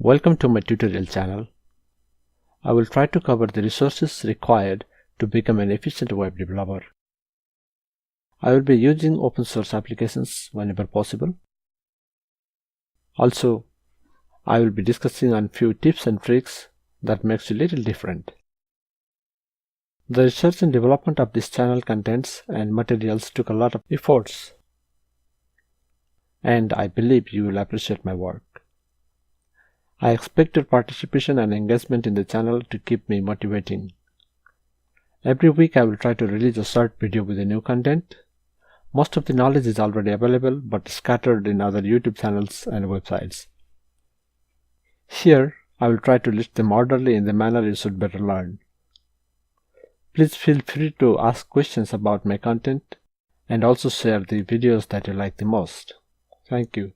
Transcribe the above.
Welcome to my tutorial channel. I will try to cover the resources required to become an efficient web developer. I will be using open source applications whenever possible. Also, I will be discussing on few tips and tricks that makes you a little different. The research and development of this channel contents and materials took a lot of efforts, and I believe you will appreciate my work. I expect your participation and engagement in the channel to keep me motivating. Every week I will try to release a short video with a new content. Most of the knowledge is already available but scattered in other YouTube channels and websites. Here I will try to list them orderly in the manner you should better learn. Please feel free to ask questions about my content and also share the videos that you like the most. Thank you.